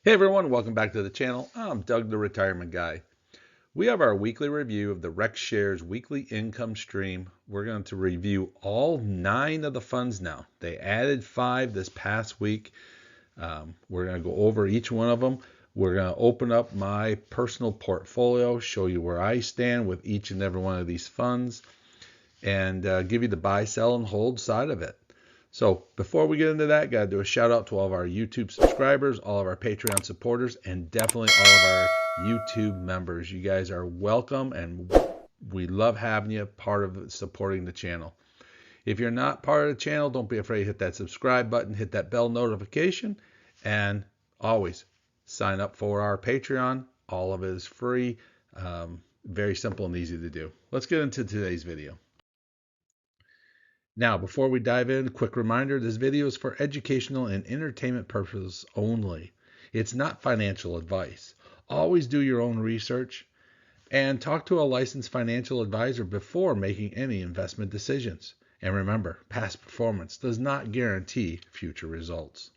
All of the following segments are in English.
Hey everyone, welcome back to the channel. I'm Doug the Retirement Guy. We have our weekly review of the Rex Shares weekly income stream. We're going to review all 9 of the funds now. They added 5 this past week. We're going to go over each one of them. We're going to open up my personal portfolio, show you where I stand with each and every one of these funds, and give you the buy, sell, and hold side of it. So before we get into that, got to do a shout out to all of our YouTube subscribers, all of our Patreon supporters, and definitely all of our YouTube members. You guys are welcome, and we love having you part of supporting the channel. If you're not part of the channel, don't be afraid to hit that subscribe button, hit that bell notification, and always sign up for our Patreon. All of it is free. Very simple and easy to do. Let's get into today's video. Now, before we dive in, a quick reminder, this video is for educational and entertainment purposes only. It's not financial advice. Always do your own research and talk to a licensed financial advisor before making any investment decisions. And remember, past performance does not guarantee future results.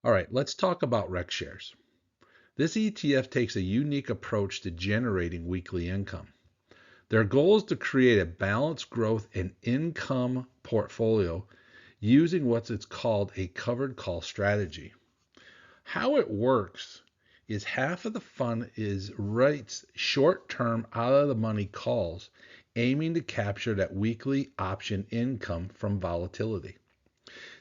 All right, let's talk about Rex Shares. This ETF takes a unique approach to generating weekly income. Their goal is to create a balanced growth and income portfolio using what is called a covered call strategy. How it works is half of the fund writes short-term out-of-the-money calls aiming to capture that weekly option income from volatility.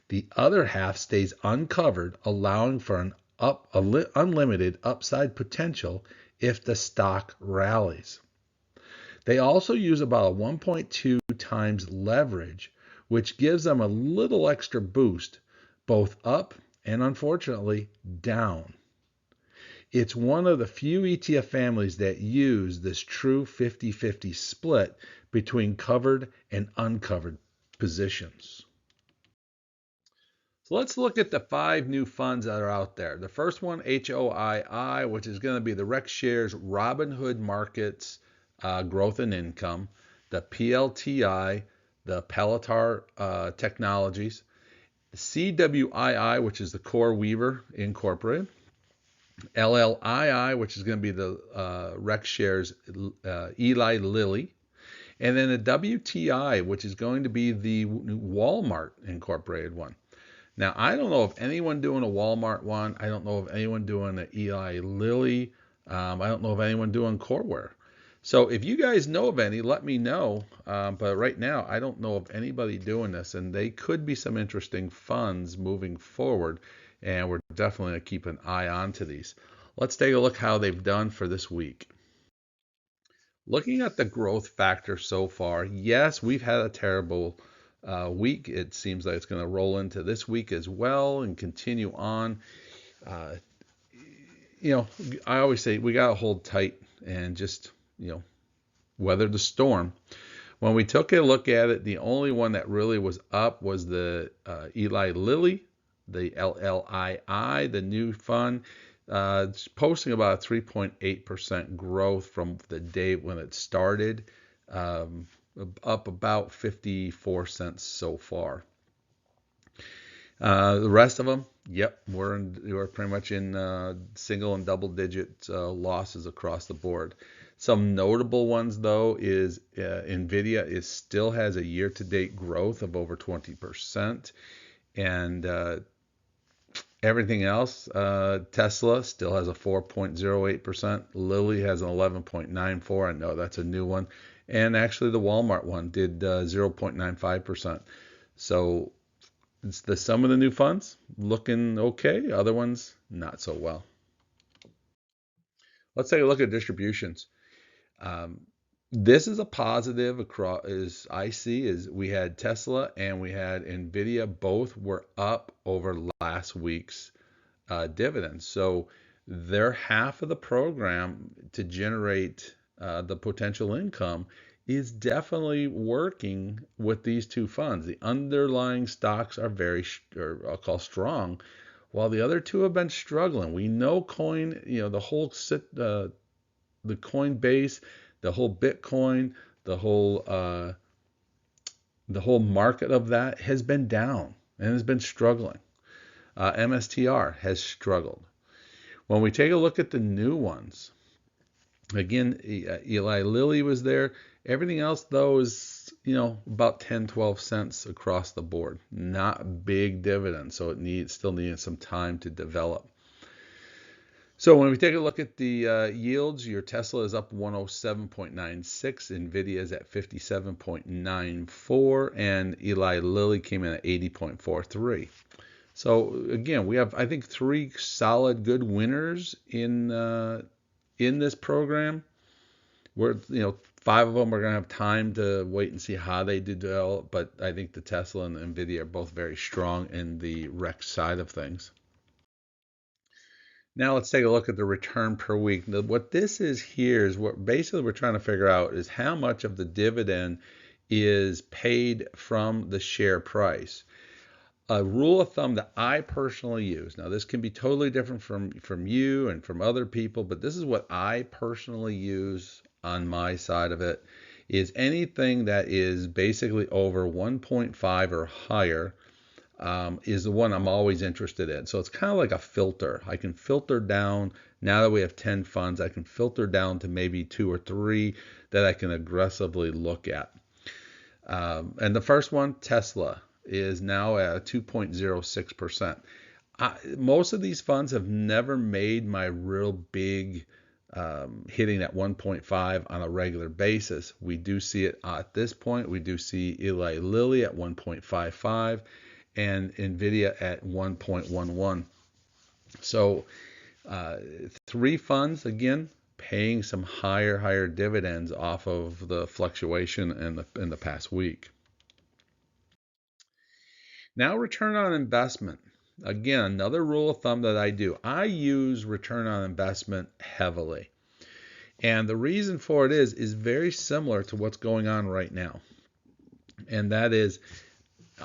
The other half stays uncovered, allowing for an unlimited upside potential if the stock rallies. They also use about a 1.2 times leverage, which gives them a little extra boost, both up and unfortunately down. It's one of the few ETF families that use this true 50-50 split between covered and uncovered positions. So let's look at the 5 new funds that are out there. The first one, HOII, which is going to be the Rex Shares Robinhood Markets Growth and Income, the PLTI, the PLTI Technologies, the CWII, which is the Core Weaver Incorporated, LLII, which is going to be the Rex Shares Eli Lilly, and then the WTI, which is going to be the Walmart Incorporated one. Now, I don't know of anyone doing a Walmart one. I don't know of anyone doing an Eli Lilly. I don't know of anyone doing Coreware. So if you guys know of any, let me know. But right now, I don't know of anybody doing this, and they could be some interesting funds moving forward, and we're definitely going to keep an eye on to these. Let's take a look how they've done for this week. Looking at the growth factor so far, yes, we've had a terrible week. It seems like it's going to roll into this week as well and continue on. I always say we got to hold tight and just weather the storm. When we took a look at it, the only one that really was up was the Eli Lilly, the LLII, the new fund. It's posting about a 3.8% growth from the day when it started, up about 54 cents so far. The rest of them, yep, we're pretty much in single and double digit losses across the board. Some notable ones, though, is NVDA still has a year-to-date growth of over 20%. And everything else, Tesla still has a 4.08%. Lilly has an 11.94%. I know that's a new one. And actually, the Walmart one did 0.95%. So some of the new funds looking okay. Other ones, not so well. Let's take a look at distributions. This is a positive across, as I see, is we had Tesla and we had NVIDIA. Both were up over last week's dividends. So they're half of the program to generate the potential income is definitely working with these two funds. The underlying stocks are I'll call strong, while the other two have been struggling. We know coin, the whole the Coinbase, the whole Bitcoin, the whole market of that has been down and has been struggling. MSTR has struggled. When we take a look at the new ones, again, Eli Lilly was there. Everything else, though, is about 10, 12 cents across the board. Not big dividends, so it still needs some time to develop. So when we take a look at the yields, your Tesla is up 107.96, NVIDIA is at 57.94, and Eli Lilly came in at 80.43. So again, we have, I think, 3 solid good winners in this program. Where 5 of them are going to have time to wait and see how they do develop, but I think the Tesla and the NVIDIA are both very strong in the REX side of things. Now let's take a look at the return per week. What this is here is what basically we're trying to figure out is how much of the dividend is paid from the share price. A rule of thumb that I personally use. Now this can be totally different from you and from other people, but this is what I personally use on my side of it, is anything that is basically over 1.5 or higher is the one I'm always interested in. So it's kind of like a filter. I can filter down, now that we have 10 funds, I can filter down to maybe 2 or 3 that I can aggressively look at. And the first one, Tesla, is now at 2.06%. Most of these funds have never made my real big hitting at 1.5 on a regular basis. We do see it at this point. We do see Eli Lilly at 1.55 and NVIDIA at 1.11. So 3 funds, again, paying some higher dividends off of the fluctuation in the past week. Now, return on investment. Again, another rule of thumb that I do. I use return on investment heavily. And the reason for it is very similar to what's going on right now. And that is,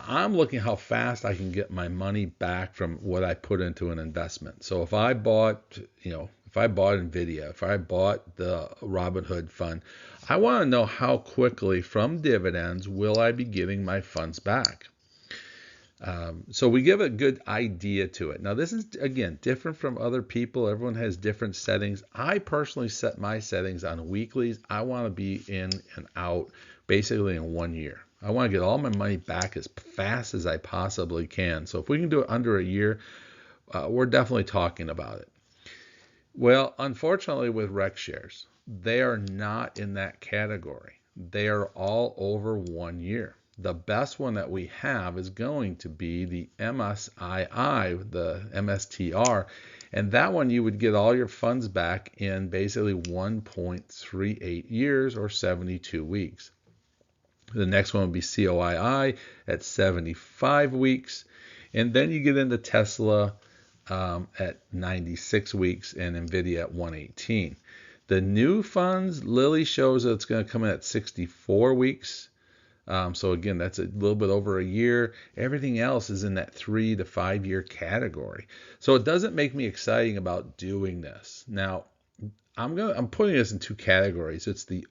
I'm looking how fast I can get my money back from what I put into an investment. So if I bought, NVIDIA, if I bought the Robinhood fund, I want to know how quickly from dividends will I be getting my funds back. So we give a good idea to it. Now this is, again, different from other people. Everyone has different settings. I personally set my settings on weeklies. I want to be in and out basically in 1 year. I want to get all my money back as fast as I possibly can. So if we can do it under a year, we're definitely talking about it. Well, unfortunately with REX shares, they are not in that category. They are all over 1 year. The best one that we have is going to be the MSII, the MSTR, and that one you would get all your funds back in basically 1.38 years or 72 weeks. The next one would be CWII at 75 weeks, and then you get into Tesla at 96 weeks and NVIDIA at 118. The new funds, Lilly shows that it's going to come in at 64 weeks. So again, that's a little bit over a year. Everything else is in that 3 to 5 year category. So it doesn't make me exciting about doing this. Now, I'm putting this in 2 categories.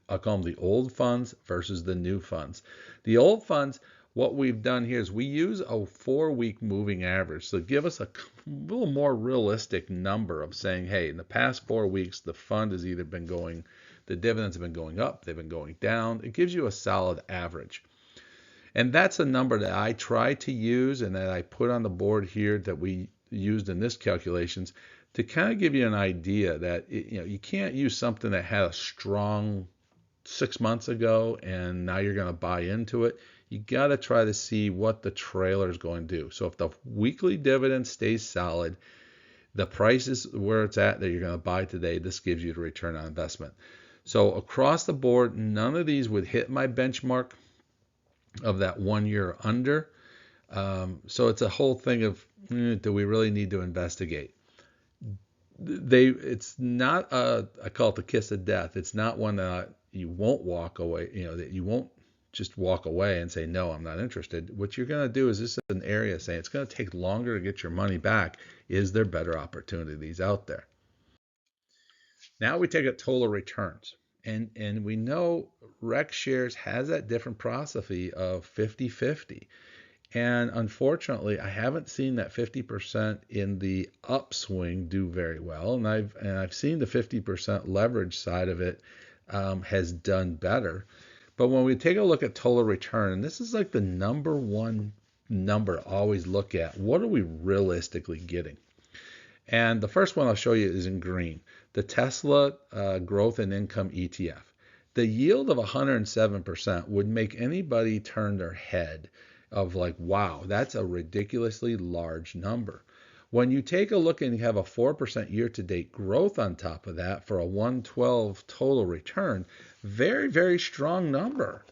I'll call them the old funds versus the new funds. The old funds, what we've done here is we use a 4-week moving average. So give us a little more realistic number of saying, hey, in the past 4 weeks, the fund has either been going, the dividends have been going up, they've been going down. It gives you a solid average. And that's a number that I try to use and that I put on the board here that we used in this calculations to kind of give you an idea that you can't use something that had a strong 6 months ago and now you're going to buy into it. You got to try to see what the trailer is going to do. So if the weekly dividend stays solid, the price is where it's at that you're going to buy today, this gives you the return on investment. So across the board, none of these would hit my benchmark of that 1 year under. So it's a whole thing of, do we really need to investigate? It's not I call it the kiss of death. It's not one that you won't walk away, that you won't just walk away and say, no, I'm not interested. What you're going to do is, this is an area saying it's going to take longer to get your money back. Is there better opportunities out there? Now we take a total returns. And we know REX shares has that different philosophy of 50-50. And unfortunately, I haven't seen that 50% in the upswing do very well. And I've seen the 50% leverage side of it has done better. But when we take a look at total return, and this is like the number one number to always look at, what are we realistically getting? And the first one I'll show you is in green, the Tesla Growth and Income ETF. The yield of 107% would make anybody turn their head of like, wow, that's a ridiculously large number. When you take a look and you have a 4% year-to-date growth on top of that for a 112 total return, very, very strong number.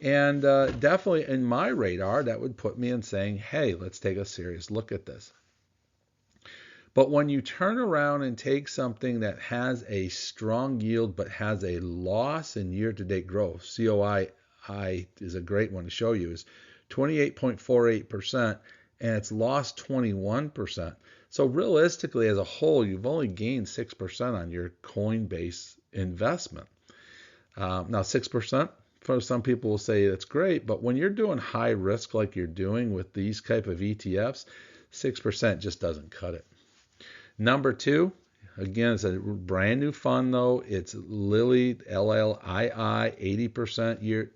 And definitely in my radar, that would put me in saying, hey, let's take a serious look at this. But when you turn around and take something that has a strong yield but has a loss in year-to-date growth, COII is a great one to show you, is 28.48%, and it's lost 21%. So realistically, as a whole, you've only gained 6% on your Coinbase investment. Now, 6%, for some people will say that's great, but when you're doing high risk like you're doing with these type of ETFs, 6% just doesn't cut it. Number two, again, it's a brand new fund though. It's LLII, LLII, 80% year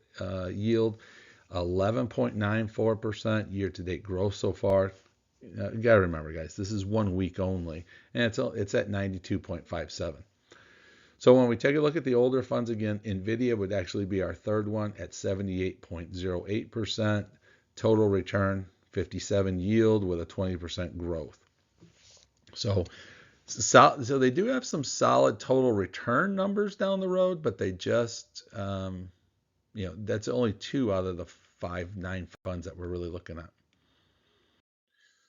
yield, 11.94% year-to-date growth so far. You gotta remember, guys, this is 1 week only, and it's at 92.57. So when we take a look at the older funds again, NVDA would actually be our third one at 78.08%, total return 57 yield with a 20% growth. So they do have some solid total return numbers down the road, but they just, that's only 2 out of the 9 funds that we're really looking at.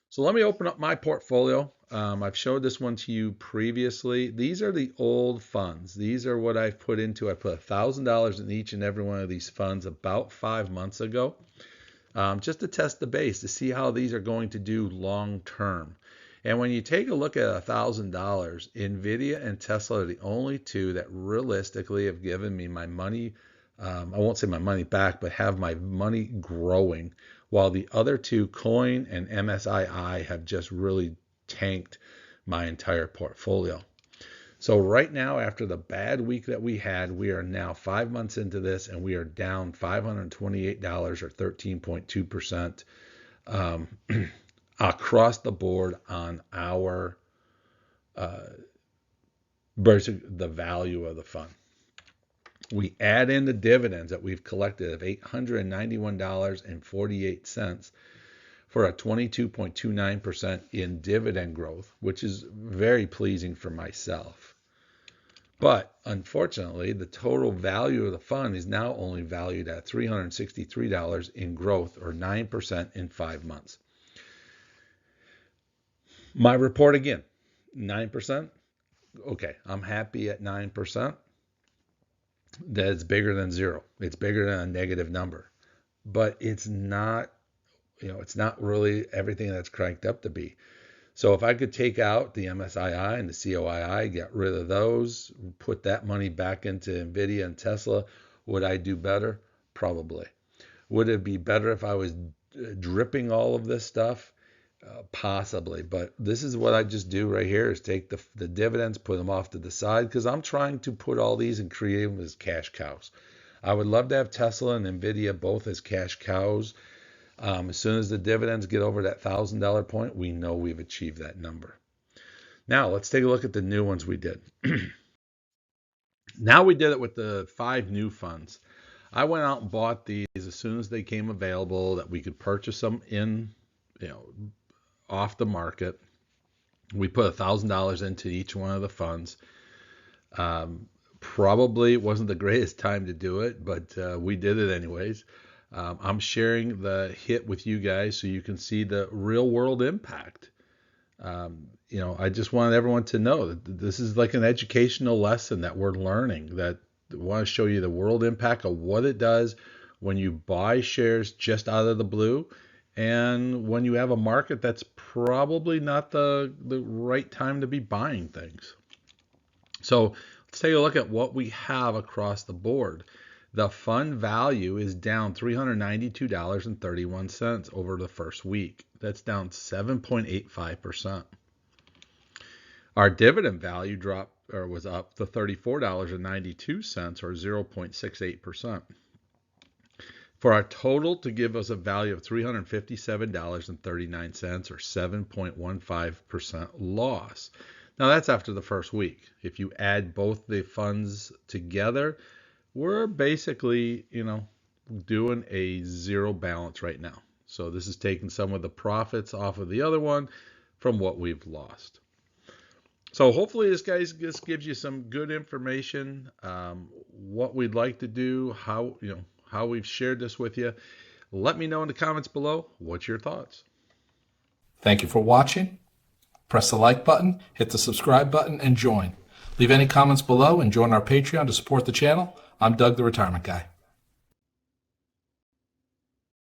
So let me open up my portfolio. I've showed this one to you previously. These are the old funds. These are what I've put into. I put $1,000 in each and every one of these funds about 5 months ago, just to test the base to see how these are going to do long term. And when you take a look at $1,000, NVIDIA and Tesla are the only 2 that realistically have given me my money. I won't say my money back, but have my money growing, while the other 2, Coin and MSII, have just really tanked my entire portfolio. So right now, after the bad week that we had, we are now 5 months into this, and we are down $528 or 13.2%. Across the board on our versus the value of the fund. We add in the dividends that we've collected of $891.48 for a 22.29% in dividend growth, which is very pleasing for myself. But unfortunately, the total value of the fund is now only valued at $363 in growth, or 9% in 5 months. My report again, 9%. Okay, I'm happy at 9%. That's bigger than 0. It's bigger than a negative number. But it's not, it's not really everything that's cranked up to be. So if I could take out the MSII and the COII, get rid of those, put that money back into NVIDIA and Tesla, would I do better? Probably. Would it be better if I was dripping all of this stuff? Possibly, but this is what I just do right here, is take the dividends, put them off to the side, because I'm trying to put all these and create them as cash cows. I would love to have Tesla and NVIDIA both as cash cows. As soon as the dividends get over that $1,000 point, we know we've achieved that number. Now let's take a look at the new ones we did. Now we did it with the 5 new funds. I went out and bought these as soon as they came available, that we could purchase them in, off the market. We put $1,000 into each one of the funds. Probably wasn't the greatest time to do it, but we did it anyways. I'm sharing the hit with you guys so you can see the real world impact. I just want everyone to know that this is like an educational lesson that we're learning, that I want to show you the world impact of what it does when you buy shares just out of the blue, and when you have a market that's probably not the right time to be buying things. So let's take a look at what we have across the board. The fund value is down $392.31 over the first week. That's down 7.85%. Our dividend value was up to $34.92 or 0.68%. For our total to give us a value of $357.39 or 7.15% loss. Now that's after the first week. If you add both the funds together, we're basically, doing a zero balance right now. So this is taking some of the profits off of the other one from what we've lost. So hopefully this gives you some good information, what we'd like to do, how we've shared this with you. Let me know in the comments below. What's your thoughts? Thank you for watching. Press the like button, hit the subscribe button, and join. Leave any comments below and join our Patreon to support the channel. I'm Doug, the Retirement Guy.